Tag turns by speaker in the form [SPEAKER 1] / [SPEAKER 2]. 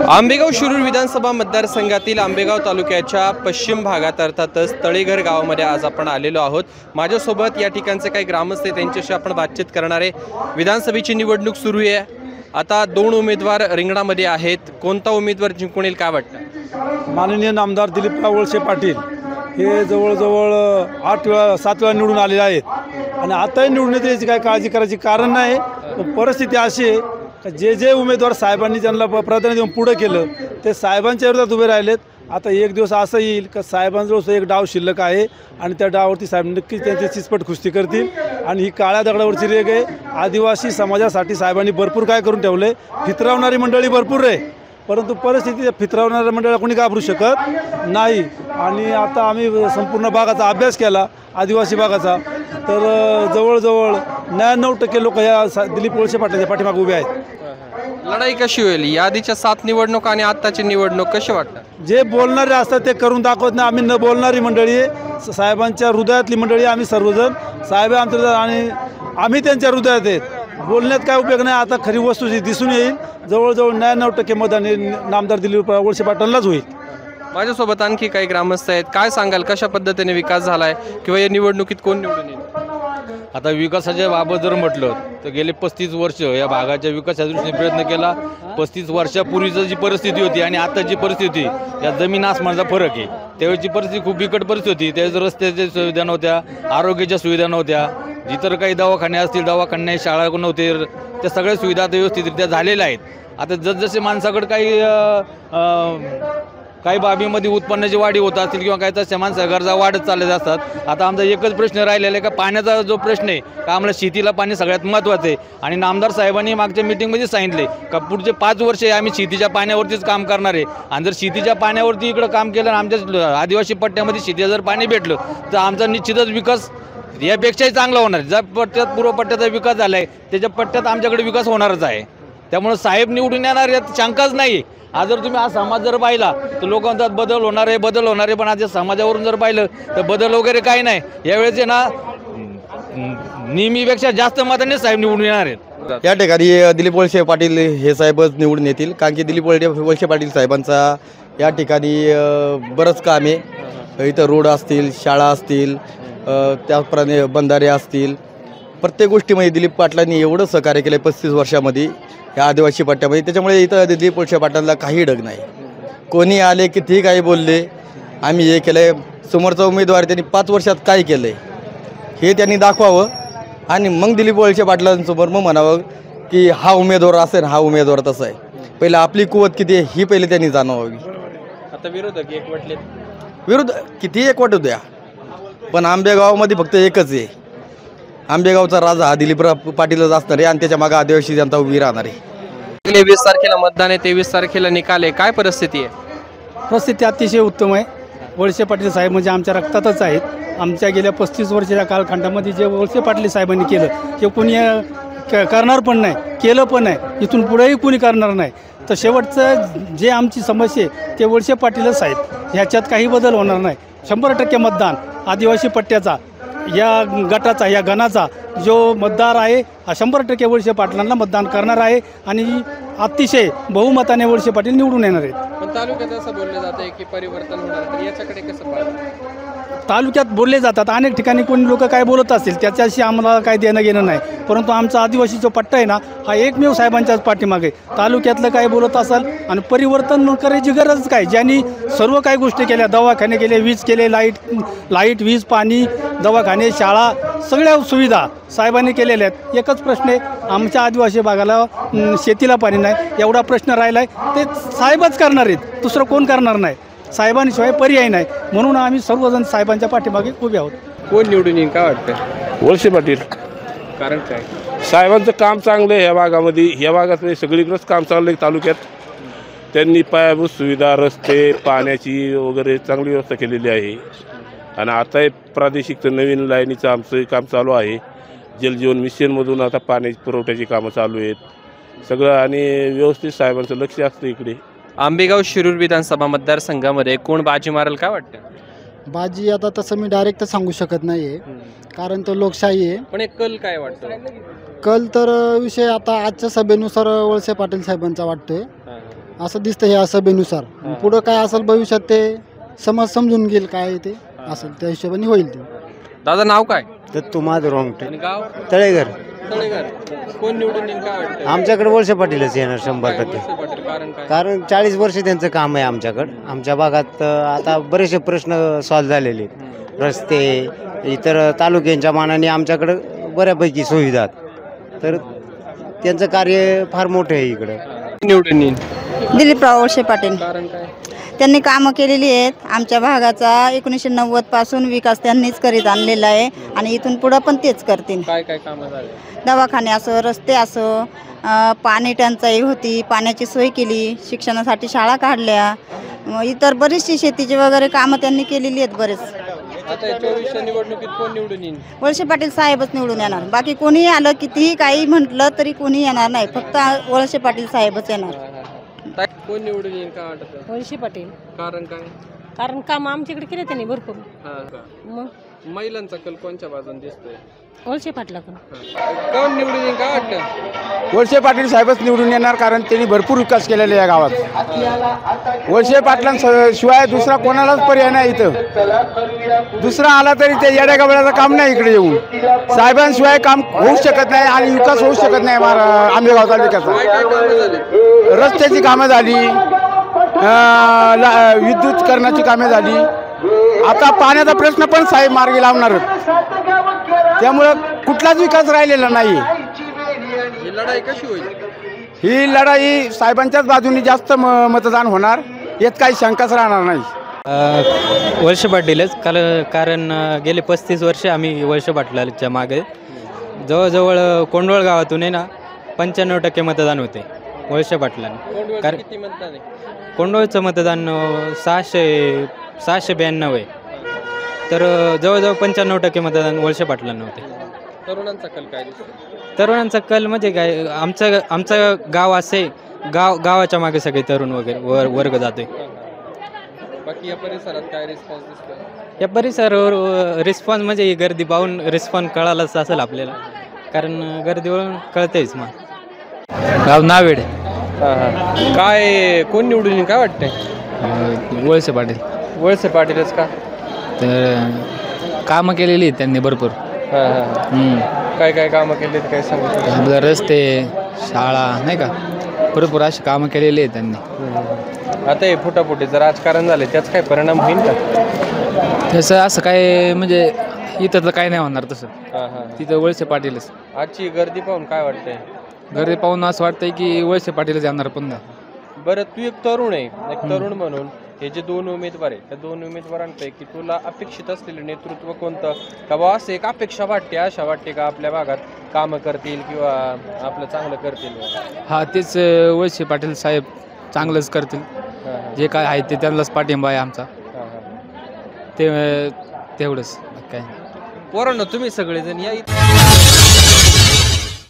[SPEAKER 1] आंबेगाव शिरूर विधानसभा मतदारसंघातील आंबेगाव तालुक्याच्या पश्चिम भागात अर्थातच तळेघर गावामध्ये आज आपण आलेलो आहोत। माझ्यासोबत या ठिकाणचे काही ग्रामस्थ आहेत, त्यांच्याशी आपण बातचीत करणार आहे। विधानसभेची निवडणूक सुरू आहे, आता दोन उमेदवार रिंगणामध्ये आहेत। कोणता उमेदवार जिंकून येईल काय वाटतं?
[SPEAKER 2] माननीय नामदार दिलीपराव वळसे पाटील हे जवळजवळ 8 वेळा 7 वेळा निवडून आलेले आहेत आणि आताही निवडून येते याची काय काळजी करायची कारण नाही। परिस्थिती अशी आहे की जे उमेदवार साहेबांनी त्यांना प्राधान्य देऊन पुढे केलं ते साहेबांच्या विरोधात उभे राहिलेत। आता एक दिवस असं येईल की साहेबांजवळ एक डाव शिल्लक आहे आणि त्या डावावरती साहेब नक्कीच त्यांची चिचपट कुस्ती करतील आणि ही काळ्या दगडावरची रेग आहे। आदिवासी समाजासाठी साहेबांनी भरपूर काय करून ठेवले, फितरावणारी मंडळी भरपूर आहे, परंतु परिस्थिती फितरावणाऱ्या मंडळाला कोणी घाबरू शकत नाही। आणि आता आम्ही संपूर्ण भागाचा अभ्यास केला, आदिवासी भागाचा, तर जवळजवळ 99% लोक या दिलीप वळसे पाटलांच्या पाठीमागे उभे आहेत।
[SPEAKER 1] लढाई कशी होईल? याआधीच्या 7 निवडणूक आणि आत्ताची निवडणूक कशी वाटतं?
[SPEAKER 2] जे बोलणारे असतात ते करून दाखवत नाही। आम्ही न बोलणारी मंडळी आहे, साहेबांच्या हृदयातली मंडळी आम्ही सर्वजण। साहेब आमच्या हृदयात आणि आम्ही त्यांच्या हृदयात आहेत, बोलण्यात काय उपयोग नाही। आता खरी वस्तू जी दिसून येईल, जवळजवळ 99% मतदान नामदार दिलीप वळसे पाटलांनाच होईल।
[SPEAKER 1] माझ्यासोबत आणखी काही ग्रामस्थ आहेत, काय सांगाल कशा पद्धतीने विकास झालाय किंवा या निवडणुकीत कोण निवडून येईल?
[SPEAKER 3] आता विकासाच्या बाबत जर म्हटलं तर गेले 35 वर्ष या भागाच्या विकासाच्या दृष्टीने प्रयत्न केला। 35 वर्षापूर्वीची जी परिस्थिती होती आणि आताची परिस्थिती या जमीन आसमानाचा फरक आहे। त्यावेळची परिस्थिती खूप बिकट परिस्थिती होती, त्यावेळेस रस्त्याच्या सुविधा नव्हत्या, आरोग्याच्या सुविधा नव्हत्या, जितर काही दवाखाने असतील दवाखाने, शाळा नव्हते, त्या सगळ्या सुविधा आता व्यवस्थितरित्या झालेल्या आहेत। आता जसजसे माणसाकडे काही बाबीमध्ये उत्पन्नाची वाढी होत असतील किंवा काही तशा माणसा गरजा वाढत चालल्या असतात। आता आमचा एकच प्रश्न राहिलेला आहे का पाण्याचा जो प्रश्न आहे का आम्हाला शेतीला पाणी सगळ्यात महत्त्वाचं आहे आणि नामदार साहेबांनी मागच्या मीटिंगमध्ये सांगितले का पुढचे 5 वर्ष आम्ही शेतीच्या पाण्यावरतीच काम करणार आहे आणि जर शेतीच्या पाण्यावरती इकडं काम केलं आणि आमच्या आदिवासी पट्ट्यामध्ये शेतीला जर पाणी भेटलं तर आमचा निश्चितच विकास यापेक्षाही चांगला होणार। ज्या पट्ट्यात पूर्व पट्ट्याचा विकास झाला आहे त्याच्या पट्ट्यात आमच्याकडे विकास होणारच आहे, त्यामुळे साहेब निवडून येणार यात शंकाच नाही। आज जर तुम्ही हा समाज जर पाहिला तर लोक म्हणतात बदल होणार आहे, पण आज या समाजावरून जर पाहिलं तर बदल वगैरे काही नाही। यावेळेस आहे ना नेहमीपेक्षा जास्त मताने साहेब निवडून येणार आहेत।
[SPEAKER 4] या ठिकाणी दिलीप वळसे पाटील हे साहेबच निवडून येतील, कारण की दिलीप वळसे पाटील साहेबांचा या ठिकाणी बरंच काम आहे। इथं रोड असतील, शाळा असतील, त्याप्रमाणे बंधारे असतील, प्रत्येक गोष्टीमध्ये दिलीप पाटलांनी एवढं सहकार्य केलं 35 वर्षामध्ये या आदिवासी पट्ट्यामध्ये। त्याच्यामुळे इथं दिलीप वळसे पाटलांना काही डग नाही। कोणी आले की ठीक आहे बोलले आम्ही हे केलं आहे, समोरचा उमेदवार त्यांनी 5 वर्षात काय केलं आहे हे त्यांनी दाखवावं आणि मग दिलीप वळसे पाटलांसमोर मग म्हणावं की हा उमेदवार असेल हा उमेदवार तसा आहे। पहिलं आपली कुवत किती आहे ही पहिले त्यांनी जाणवावी।
[SPEAKER 1] आता विरोधक एकवटले,
[SPEAKER 4] विरोध किती एकवट द्या, पण आंबेगावमध्ये फक्त एकच आहे, आंबेगावचा राजा हा दिलीपराव पाटीलच असणार आहे आणि त्याच्या मागे आदिवासी जनता उभी राहणार आहे।
[SPEAKER 1] 23 तारखेला मतदान आहे, 23 तारखेला निकाल आहे, काय परिस्थिती आहे?
[SPEAKER 5] परिस्थिती अतिशय उत्तम आहे। वळसे पाटील साहेब म्हणजे आमच्या रक्तातच आहेत। आमच्या गेल्या 35 वर्षाच्या कालखंडामध्ये जे वळसे पाटील साहेबांनी केलं ते कोणी करणार पण नाही, केलं पण नाही, इथून पुढेही कोणी करणार नाही। तर शेवटचं जे आमची समस्या आहे ते वळसे पाटीलच आहेत, ह्याच्यात काही बदल होणार नाही। 100% मतदान आदिवासी पट्ट्याचा या गटाचा या गणाचा जो मतदार आहे हा 100% वळसे पाटलांना मतदान करणार आहे आणि अतिशय बहुमताने वळसे पाटील निवडून येणार आहेत।
[SPEAKER 1] पण तालुक्यात असं बोललं जातं की परिवर्तन होणार, तर याच्याकडे कसं पाहता?
[SPEAKER 5] तालुक्यात बोलले जातात, अनेक ठिकाणी कोणी लोक काय बोलत असतील त्याच्याशी आम्हाला काय देणं घेणं नाही, परंतु आमचा आदिवासी जो पट्टा आहे ना हा एकमेव साहेबांच्याच पाठीमागे। तालुक्यातलं काय बोलत असाल आणि परिवर्तन करायची गरज काय? ज्यांनी सर्व काही गोष्टी केल्या, दवाखाने केले, वीज केले, लाईट वीज पाणी, दवाखाने, शाळा, सगळ्या सुविधा साहेबांनी केलेल्या आहेत। एकच प्रश्न आहे, आमच्या आदिवासी भागाला शेतीला पाणी नाही, एवढा प्रश्न राहिला आहे, ते साहेबच करणार आहेत, दुसरं कोण करणार नाही। साहेबांशिवाय पर्याय नाही, म्हणून आम्ही सर्वजण साहेबांच्या पाठीमागे उभे आहोत।
[SPEAKER 1] कोण निवडून येईल काय वाटतं?
[SPEAKER 6] वळसे पाटील,
[SPEAKER 1] कारण काय?
[SPEAKER 6] साहेबांचं काम चांगलं आहे। ह्या भागामध्ये, ह्या भागात सगळीकडेच काम चांगलं आहे। तालुक्यात त्यांनी पायाभूत सुविधा, रस्ते, पाण्याची वगैरे चांगली व्यवस्था केलेली आहे आणि आता प्रादेशिकचं नवीन लाईनीचं आमचं काम चालू आहे। जलजीवन मिशनमधून आता पाण्याची पुरवठ्याची कामं चालू आहेत सगळं आणि व्यवस्थित साहेबांचं लक्ष असतं इकडे।
[SPEAKER 1] आंबेगाव शिरूर विधानसभा मतदारसंघामध्ये कोण बाजी मारेल काय वाटतं?
[SPEAKER 7] बाजी आता तसं मी डायरेक्ट सांगू शकत नाही आहे, कारण तो लोकशाही आहे।
[SPEAKER 1] पण एक कल काय वाटतं?
[SPEAKER 7] कल तर विषय आता आजच्या सभेनुसार वळसे पाटील साहेबांचा वाटतोय। असं दिसतं ह्या सभेनुसार. पुढं काय असेल भविष्यात ते समाज समजून घेईल काय ते असेल त्या हिशोबाने होईल ते.
[SPEAKER 1] दादा नाव काय
[SPEAKER 8] दत्तू महादेव रोमटे,
[SPEAKER 1] आणि गाव
[SPEAKER 8] तळेघर.
[SPEAKER 1] तळेघर. कोण निवडून येईल काय वाटतं?
[SPEAKER 8] आमच्याकडे वळसे पाटीलच येणार 100%.
[SPEAKER 1] वळसे पाटील. कारण काय?
[SPEAKER 8] कारण 40 वर्ष त्यांचं काम आहे आमच्याकडं. आमच्या भागात आता बरेचसे प्रश्न सॉल्व्ह झालेले आहेत. रस्ते इतर तालुक्यांच्या मानाने आमच्याकडं बऱ्यापैकी सुविधा आहेत. तर त्यांचं कार्य फार मोठं आहे इकडं.
[SPEAKER 1] निवडून येईल
[SPEAKER 9] दिलीपराव वळसे पाटील.
[SPEAKER 1] कारण काय?
[SPEAKER 9] त्यांनी कामं केलेली आहेत. आमच्या भागाचा 1990 पासून विकास त्यांनीच करीत आणलेला आहे आणि इथून पुढं पण तेच करतील.
[SPEAKER 1] काय काय कामं झाले?
[SPEAKER 9] दवाखाने असो, रस्ते असो, पाणी टंचाई होती, पाण्याची सोय केली, शिक्षणासाठी शाळा काढल्या, इतर बरीचशी शेतीची वगैरे कामं त्यांनी केलेली आहेत बरेच.
[SPEAKER 1] आता 24च्या निवडणुकीत कोण निवडून येईल?
[SPEAKER 9] वळसे पाटील साहेबच निवडून येणार. बाकी कोणीही आलं कितीही काही म्हटलं तरी कोणी येणार नाही, फक्त वळसे पाटील साहेबच येणार.
[SPEAKER 1] कोण निवडून येईल काय वाटतं?
[SPEAKER 10] वळसे पाटील.
[SPEAKER 1] कारण काय?
[SPEAKER 10] कारण काम आमच्याकडे केले त्यांनी भरपूर. मग
[SPEAKER 1] महिलांचा कल कोणच्या बाजून दिसतोय?
[SPEAKER 10] वळसे पाटलाकडून.
[SPEAKER 1] कोण निवडून येईल काय वाटतं?
[SPEAKER 2] वळसे पाटील साहेबच निवडून येणार, कारण त्यांनी भरपूर विकास केलेला आहे या गावात. वळसे पाटलांशिवाय दुसरा कोणालाच पर्याय नाही इथं. दुसरा आला तरी ते येड्या गबळ्याचं काम नाही इकडे येऊन. साहेबांशिवाय काम होऊ शकत नाही आणि विकास होऊ शकत नाही आंबेगाव तालुक्याचा. रस्त्याची कामं झाली, विद्युतीकरणाची कामे झाली. आता पाण्याचा प्रश्न पण साहेब मार्गी लावणार. त्यामुळं कुठलाच विकास राहिलेला नाही.
[SPEAKER 1] ही लढाई कशी होईल?
[SPEAKER 2] ही लढाई साहेबांच्याच बाजूने जास्त मतदान होणार यात काही शंकाच राहणार नाही.
[SPEAKER 11] वळसे पाटीलच कारण गेले 35 वर्ष आम्ही वळसे पाटलाच्या मागे. जवळजवळ कोंडवळ गावातून आहे ना 95% मतदान होते वळसे पाटलांनी. कारण
[SPEAKER 1] किती मतदान आहे?
[SPEAKER 11] कोंडवळचं मतदान 692 आहे. तर जवळजवळ 95% मतदान वळसे पाटलांना होते.
[SPEAKER 1] तरुणांचा कल काय दिसतो?
[SPEAKER 11] तरुणांचा कल म्हणजे काय, आमचं गाव असे गावाच्या मागे सगळे तरुण वगैरे वर्ग जातोय.
[SPEAKER 1] बाकी या परिसरात काय रिस्पॉन्स दिसतोय?
[SPEAKER 11] या परिसरावर रिस्पॉन्स म्हणजे ही गर्दी पाहून रिस्पॉन्स कळालाच असेल आपल्याला, कारण गर्दीवरून कळतेच. मग
[SPEAKER 3] गाव नावेड.
[SPEAKER 1] काय कोण निवडून येईल काय वाटतंय?
[SPEAKER 3] वळसे पाटील.
[SPEAKER 1] वळसे पाटीलच का?
[SPEAKER 3] तर कामं केलेली आहेत त्यांनी भरपूर.
[SPEAKER 1] काय काय कामं केली काय सांगू?
[SPEAKER 3] आपलं रस्ते, शाळा नाही का, भरपूर अशी कामं केलेली आहेत त्यांनी.
[SPEAKER 1] आता हे फुटाफुटीचं राजकारण झालं, त्याच काय परिणाम होईल का?
[SPEAKER 3] तसं असं काय म्हणजे इथं तर काय नाही होणार तसं. तिथं वळसे पाटीलच.
[SPEAKER 1] आजची गर्दी पाहून काय वाटतंय?
[SPEAKER 3] गर्दी पाहून असं वाटतंय की वळसे पाटीलच येणार पुन्हा.
[SPEAKER 1] बरं, तू एक तरुण आहे, एक तरुण म्हणून हे जे 2 उमेदवार आहेत त्या 2 उमेदवारांपैकी तुला अपेक्षित असलेलं नेतृत्व कोणतं? का बा असं एक अपेक्षा वाटते, आशा वाटते का आपल्या भागात कामं करतील किंवा आपलं चांगलं करतील?
[SPEAKER 3] हा, तेच वळसे पाटील साहेब चांगलंच करतील. जे काय आहे ते त्यांनाच पाठिंबा आहे आमचा. तेवढंच काय.
[SPEAKER 1] पोरांनो, तुम्ही सगळेजण या.